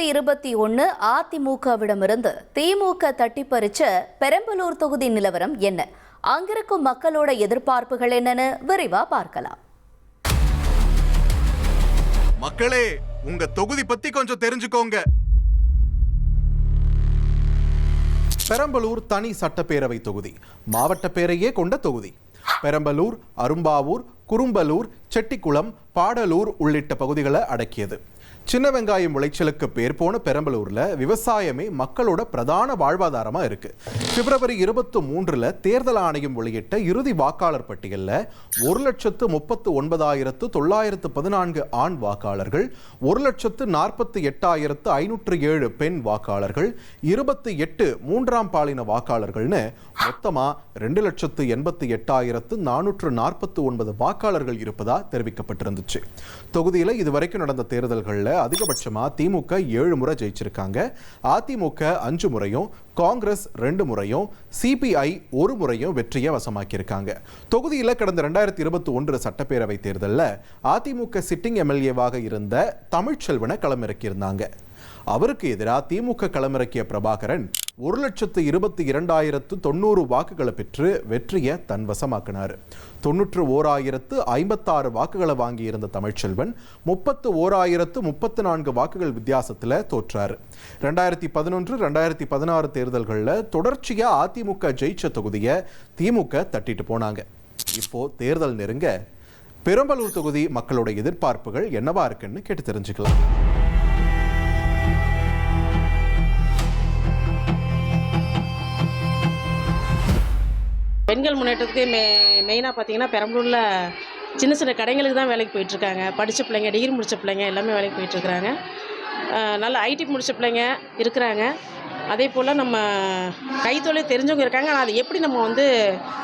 2021 அதிமுகவிடமிருந்து திமுக தட்டிப்பறிச்ச பெரம்பலூர் தொகுதி நிலவரம் என்ன? அங்கிருக்கும் மக்களோட எதிர்பார்ப்புகள் என்னன்னு விரிவா பார்க்கலாம். மக்களே, உங்க தொகுதி பத்தி கொஞ்சம் தெரிஞ்சுக்கோங்க. பெரம்பலூர் தனி சட்டப்பேரவை தொகுதி, மாவட்ட பேரையே கொண்ட தொகுதி. பெரம்பலூர், அரும்பாவூர், குறும்பலூர், செட்டிக்குளம், பாடலூர் உள்ளிட்ட பகுதிகளை அடக்கியது. சின்ன வெங்காயம் விளைச்சலுக்கு பேர் போன பெரம்பலூர்ல விவசாயமே மக்களோட பிரதான வாழ்வாதாரமா இருக்கு. பிப்ரவரி 23 தேர்தல் ஆணையம் வெளியிட்ட இறுதி வாக்காளர் பட்டியலில் 1,39,914 ஆண் வாக்காளர்கள், 1,48,507 பெண் வாக்காளர்கள், 28 மூன்றாம் பாலின வாக்காளர்கள்னு மொத்தமா 2,88,449 வாக்காளர்கள் இருப்பதா தெரிவிக்கப்பட்டிருந்துச்சு. தொகுதியில் இதுவரைக்கும் நடந்த தேர்தல்களில் அதிகபட்சமா திமுக 7 முறை ஜெயிச்சிருக்காங்க. அதிமுக 5 முறையும், காங்கிரஸ் 2 முறையும், சிபிஐ 1 முறையும் வெற்றியை வசமாக்கியிருக்காங்க. தொகுதியில் கடந்த 2021 சட்டப்பேரவை தேர்தலில் அதிமுக சிட்டிங் எம்எல்ஏவாக இருந்த தமிழ்ச்செல்வனை களமிறக்கியிருந்தாங்க. அவருக்கு எதிராக திமுக களமிறக்கிய பிரபாகரன் 1,22,900 வாக்குகளை பெற்று வெற்றியை தன்வசமாக்கினார். 91,056 வாக்குகளை வாங்கியிருந்த தமிழ்ச்செல்வன் 31,034 வாக்குகள் வித்தியாசத்தில் தோற்றார். 2011-2016 தேர்தல்களில் தொடர்ச்சியா அதிமுக ஜெயிச்ச தொகுதியை திமுக தட்டிட்டு போனாங்க. இப்போ தேர்தல் நெருங்க பெரம்பலூர் தொகுதி மக்களோட எதிர்பார்ப்புகள் என்னவா இருக்குன்னு கேட்டு தெரிஞ்சுக்கலாம். பெண்கள் முன்னேற்றத்துக்கு மெயினாக பார்த்தீங்கன்னா பெரம்பலூரில் சின்ன சின்ன கடைங்களுக்கு தான் வேலைக்கு போயிட்டுருக்காங்க. படித்த பிள்ளைங்க, டிகிரி முடித்த பிள்ளைங்க எல்லாமே வேலைக்கு போயிட்டுருக்குறாங்க. நல்ல ஐடி முடித்த பிள்ளைங்க இருக்கிறாங்க. அதே போல் நம்ம கைத்தொழில் தெரிஞ்சவங்க இருக்காங்க. ஆனால் அதை எப்படி நம்ம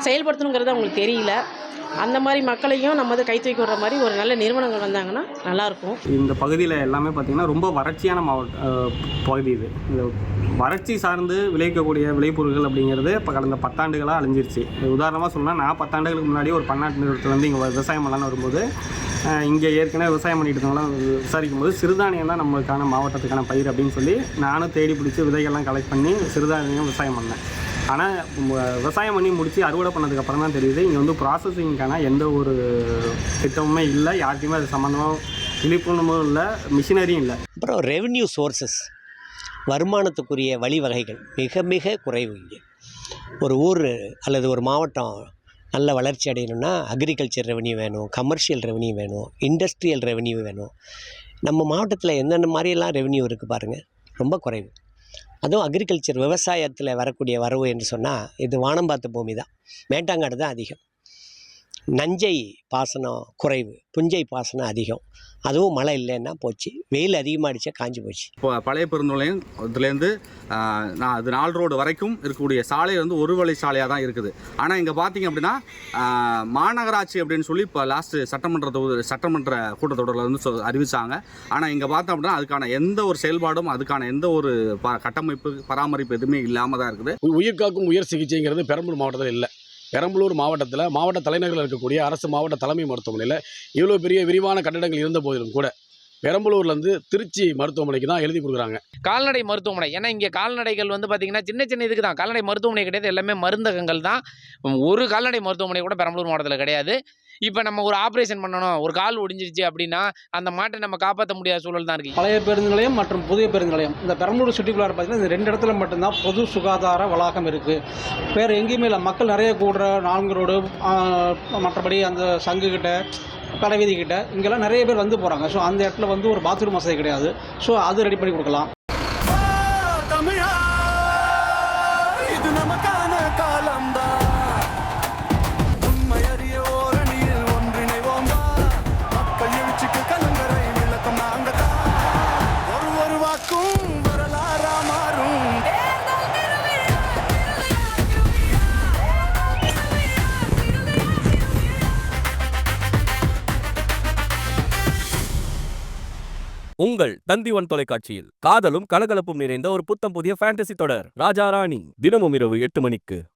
செயல்படுத்தணுங்கிறது அவங்களுக்கு தெரியல. அந்த மாதிரி மக்களையும் நம்ம கை தூக்கி விடுற மாதிரி ஒரு நல்ல நிறுவனங்கள் வந்தாங்கன்னா நல்லாயிருக்கும். இந்த பகுதியில் எல்லாமே பார்த்திங்கன்னா ரொம்ப வறட்சியான பகுதி. இது இந்த வறட்சி சார்ந்து விளைவிக்கக்கூடிய விளைபொருட்கள் அப்படிங்கிறது இப்போ கடந்த 10 ஆண்டுகளாக அழிஞ்சிருச்சு. உதாரணமாக சொல்லலாம், நான் 10 ஆண்டுகளுக்கு முன்னாடி ஒரு பன்னாட்டு நிறுவனத்தில் இங்கே விவசாயம் பண்ணலான்னு வரும்போது, இங்கே ஏற்கனவே விவசாயம் பண்ணிட்டு இருக்கவங்களாம் விசாரிக்கும் போது சிறுதானியம் தான் நம்மளுக்கான மாவட்டத்துக்கான பயிர் அப்படின்னு சொல்லி நானும் தேடி பிடிச்சி விதைகள்லாம் கலெக்ட் பண்ணி சிறுதானியம் விவசாயம் பண்ணேன். ஆனால் விவசாயம் பண்ணி முடித்து அறுவடை பண்ணதுக்கப்புறம் தான் தெரியுது இங்கே ப்ராசஸிங்கான எந்த ஒரு திட்டமுமே இல்லை. யார்கிட்டையுமே அது சம்மந்தமாக விழிப்புணர்வும் இல்லை, மிஷினரியும் இல்லை. அப்புறம் ரெவென்யூ சோர்சஸ், வருமானத்துக்குரிய வழிவகைகள் மிக மிக குறைவு. இங்கே ஒரு ஊர் அல்லது ஒரு மாவட்டம் நல்ல வளர்ச்சி அடையணும்னா அக்ரிகல்ச்சர் ரெவென்யூ வேணும், கமர்ஷியல் ரெவென்யூ வேணும், இண்டஸ்ட்ரியல் ரெவென்யூ வேணும். நம்ம மாவட்டத்தில் என்னென்ன மாதிரியெல்லாம் ரெவென்யூ இருக்குது பாருங்கள், ரொம்ப குறைவு. அதுவும் அக்ரிகல்ச்சர் விவசாயத்தில் வரக்கூடிய வரவு என்று சொன்னால் இது வானம் பார்த்த பூமி தான். மேட்டாங்காடு தான் அதிகம். நஞ்சை பாசனம் குறைவு, புஞ்சை பாசனம் அதிகம். அதுவும் மழை இல்லைன்னா போச்சு, வெயில் அதிகமாகிடுச்சா காஞ்சி போச்சு. இப்போ பழைய பெருந்துளையத்துலேருந்து அது 4 ரோடு வரைக்கும் இருக்கக்கூடிய சாலை ஒரு வழி சாலையாக தான் இருக்குது. ஆனால் இங்கே பார்த்தீங்க அப்படின்னா மாநகராட்சி அப்படின்னு சொல்லி இப்போ லாஸ்ட்டு சட்டமன்ற கூட்டத்தொடரில் அறிவித்தாங்க. ஆனால் இங்கே பார்த்தோம் அப்படின்னா அதுக்கான எந்த ஒரு செயல்பாடும், அதுக்கான எந்த ஒரு கட்டமைப்பு பராமரிப்பு எதுவுமே இல்லாமல் தான் இருக்குது. உயிர்காக்கும் உயர் சிகிச்சைங்கிறது பெரம்பலூர் மாவட்டத்தில் இல்லை. பெரம்பலூர் மாவட்டத்தில் மாவட்ட தலைநகரில் இருக்கக்கூடிய அரசு மாவட்ட தலைமை மருத்துவமனையில் இவ்வளோ பெரிய விரிவான கட்டடங்கள் இருந்த போதிலும் கூட பெரம்பலூர்லேருந்து திருச்சி மருத்துவமனைக்கு தான் எழுதி கொடுக்குறாங்க. கால்நடை மருத்துவமனை, ஏன்னா இங்கே கால்நடைகள் பார்த்திங்கன்னா சின்ன சின்ன இதுக்கு தான் கால்நடை மருத்துவமனை கிடையாது, எல்லாமே மருந்தகங்கள் தான். ஒரு கால்நடை மருத்துவமனை கூட பெரம்பலூர் மாவட்டத்தில் கிடையாது. இப்போ நம்ம ஒரு ஆப்ரேஷன் பண்ணணும், ஒரு கால் ஒடிஞ்சிருச்சு அப்படின்னா அந்த மாட்டை நம்ம காப்பாற்ற முடியாத சூழல் தான் இருக்குது. பழைய பேருந்து நிலையம் மற்றும் புதிய பேருந்து நிலையம், இந்த பெரம்பலூர் சிட்டிக்குள்ளார பார்த்தீங்கன்னா இந்த 2 இடத்துல மட்டும்தான் பொது சுகாதார வளாகம் இருக்குது. வேறு எங்கேயுமே இல்லை. மக்கள் நிறைய கூடுற 4 ரோடு, மற்றபடி அந்த சங்குக்கிட்ட, கடைவீதி கிட்ட இங்கெல்லாம் நிறைய பேர் போகிறாங்க. ஸோ அந்த இடத்துல ஒரு பாத்ரூம் வசதி கிடையாது. ஸோ அது ரெடி பண்ணி கொடுக்கலாம். உங்கள் தந்தி1 தொலைக்காட்சியில் காதலும் கலகலப்பும் நிறைந்த ஒரு புத்தம் புதிய ஃபேண்டசி தொடர் ராஜா ராணி, தினமும் இரவு 8 மணிக்கு.